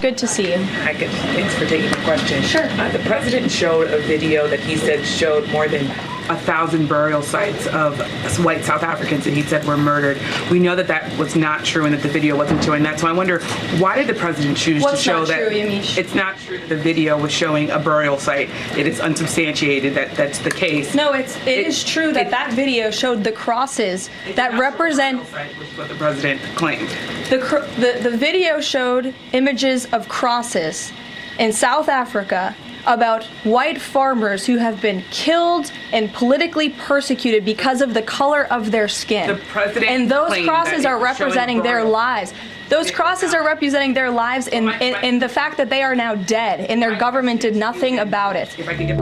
Good to see you. Hi, good. Thanks for taking the question. Sure. The president showed a video that he said showed more than 1,000 burial sites of white South Africans that he said were murdered. We know that that was not true and that the video wasn't showing that. So I wonder, why did the president choose to show that? What's not true, Yamiche? It's not true that the video was showing a burial site. It is unsubstantiated that that's the case. No, it is true that that video showed the crosses that represent. Which is what the president claimed. The video showed images of crosses in South Africa about white farmers who have been killed and politically persecuted because of the color of their skin. The president and those crosses are representing their lives. Those crosses are representing their lives in the fact that they are now dead and their government did nothing about it. If I could get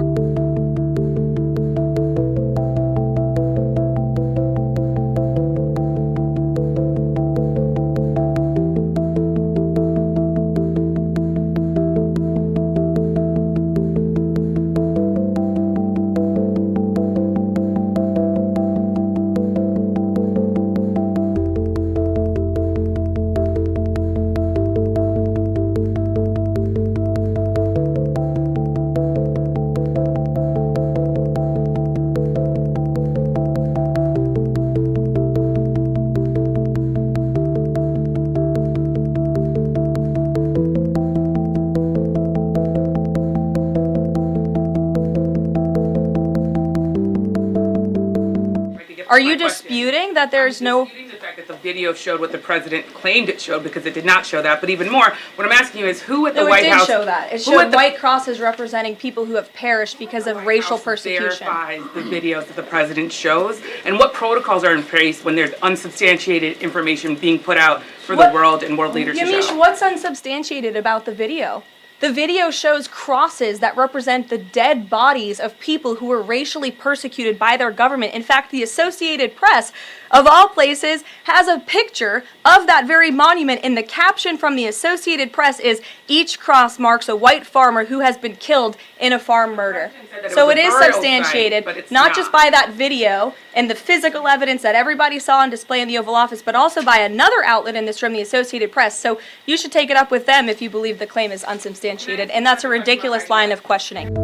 Are you disputing that there's no... disputing the fact that the video showed what the president claimed it showed, because it did not show that. But even more, what I'm asking you is who at the White House... it did show that. It showed white crosses representing people who have perished because of racial persecution. Verifies the videos that the president shows, and what protocols are in place when there's unsubstantiated information being put out for the world and world leaders to show? Yamiche, what's unsubstantiated about the video? The video shows crosses that represent the dead bodies of people who were racially persecuted by their government. In fact, the Associated Press, of all places, has a picture of that very monument, and the caption from the Associated Press is, "Each cross marks a white farmer who has been killed in a farm murder." So it is substantiated, not just by that video and the physical evidence that everybody saw on display in the Oval Office, but also by another outlet in this room, the Associated Press. So you should take it up with them if you believe the claim is unsubstantiated, and that's a ridiculous line of questioning.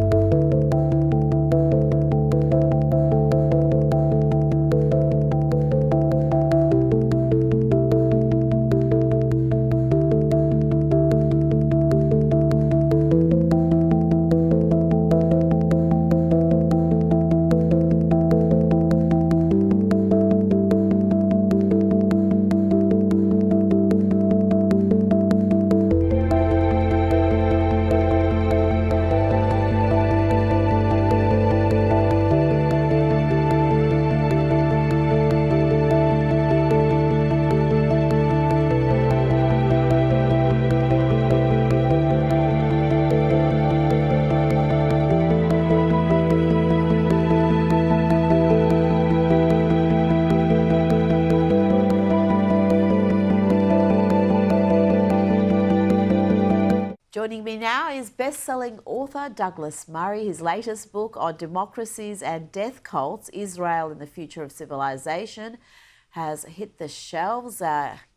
Joining me now is best-selling author Douglas Murray. His latest book on democracies and death cults, Israel and the Future of Civilization, has hit the shelves.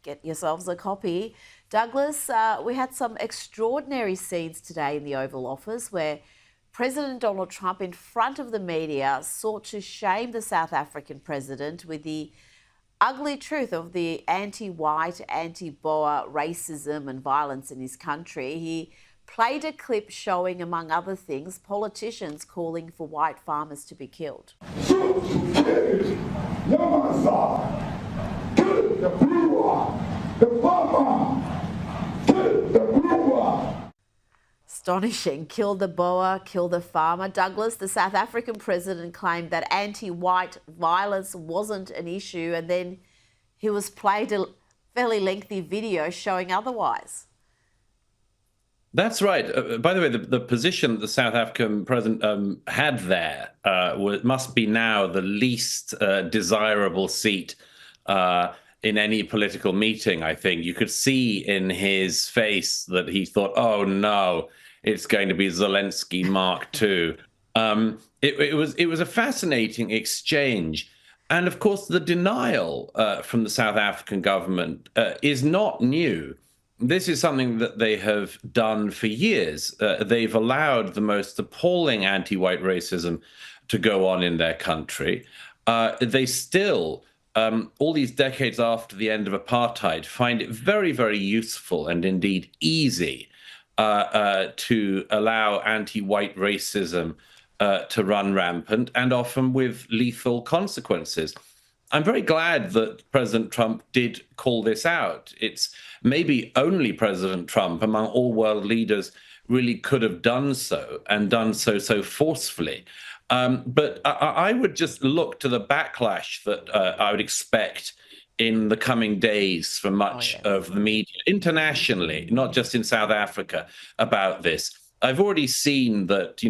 Get yourselves a copy. Douglas, we had some extraordinary scenes today in the Oval Office where President Donald Trump, in front of the media, sought to shame the South African president with the ugly truth of the anti-white, anti-Boer racism and violence in his country. He played a clip showing, among other things, politicians calling for white farmers to be killed. Astonishing. Kill the Boer, kill the farmer. Douglas, the South African president, claimed that anti-white violence wasn't an issue, and then he was played a fairly lengthy video showing otherwise. That's right. By the way, the position the South African president had there must be now the least desirable seat in any political meeting, I think. You could see in his face that he thought, oh, no, it's going to be Zelensky Mark II. It was a fascinating exchange. And of course, the denial from the South African government is not new. this is something that they have done for years. They've allowed the most appalling anti-white racism to go on in their country. They still, all these decades after the end of apartheid, find it very, very useful and indeed easy to allow anti-white racism to run rampant, and often with lethal consequences. I'm very glad that President Trump did call this out. It's maybe only President Trump among all world leaders really could have done so, and done so forcefully. But I would just look to the backlash that I would expect in the coming days from much of the media internationally, not just in South Africa, about this. I've already seen that,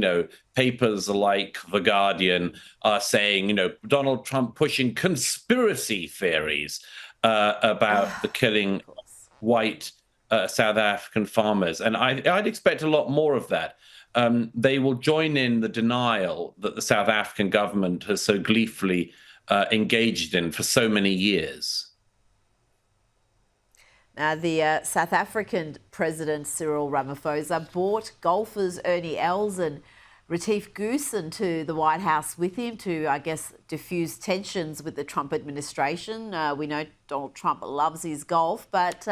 papers like The Guardian are saying, Donald Trump pushing conspiracy theories about the killing of white South African farmers. And I'd expect a lot more of that. They will join in the denial that the South African government has so gleefully engaged in for so many years. Now, the South African President Cyril Ramaphosa brought golfers Ernie Els and Retief Goosen to the White House with him to, I guess, diffuse tensions with the Trump administration. We know Donald Trump loves his golf, but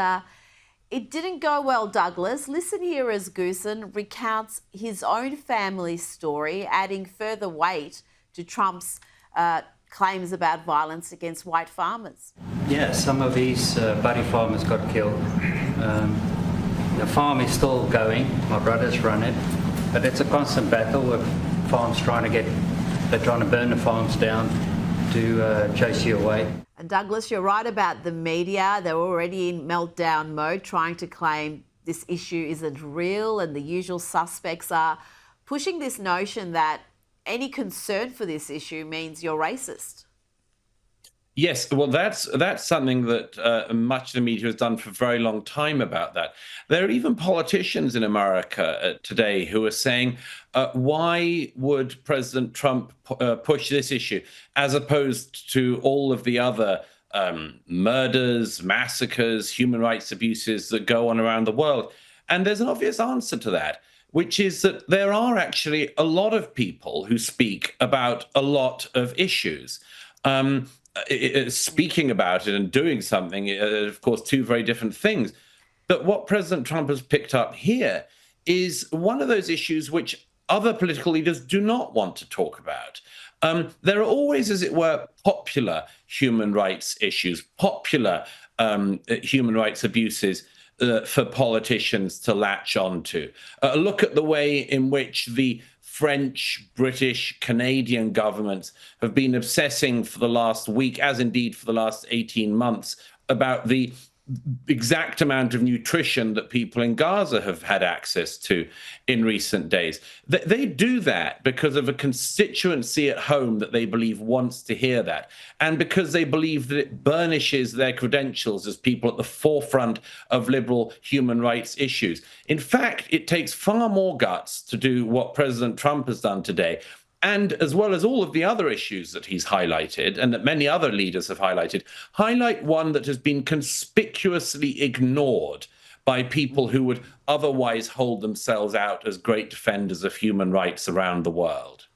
it didn't go well, Douglas. Listen here as Goosen recounts his own family's story, adding further weight to Trump's claims about violence against white farmers. Yeah, some of these buddy farmers got killed. The farm is still going. My brothers run it, but it's a constant battle with farms they're trying to burn the farms down to chase you away. And Douglas, you're right about the media. They're already in meltdown mode, trying to claim this issue isn't real, and the usual suspects are pushing this notion that any concern for this issue means you're racist. Yes, well, that's something that much of the media has done for a very long time about that. There are even politicians in America today who are saying, why would President Trump push this issue as opposed to all of the other murders, massacres, human rights abuses that go on around the world? And there's an obvious answer to that, which is that there are actually a lot of people who speak about a lot of issues. Speaking about it and doing something, of course, two very different things. But what President Trump has picked up here is one of those issues which other political leaders do not want to talk about. There are always, as it were, popular human rights issues, popular human rights abuses for politicians to latch onto. Look at the way in which the French, British, Canadian governments have been obsessing for the last week, as indeed for the last 18 months, about the exact amount of nutrition that people in Gaza have had access to in recent days. They do that because of a constituency at home that they believe wants to hear that, and because they believe that it burnishes their credentials as people at the forefront of liberal human rights issues. In fact, it takes far more guts to do what President Trump has done today, and as well as all of the other issues that he's highlighted and that many other leaders have highlighted, highlight one that has been conspicuously ignored by people who would otherwise hold themselves out as great defenders of human rights around the world.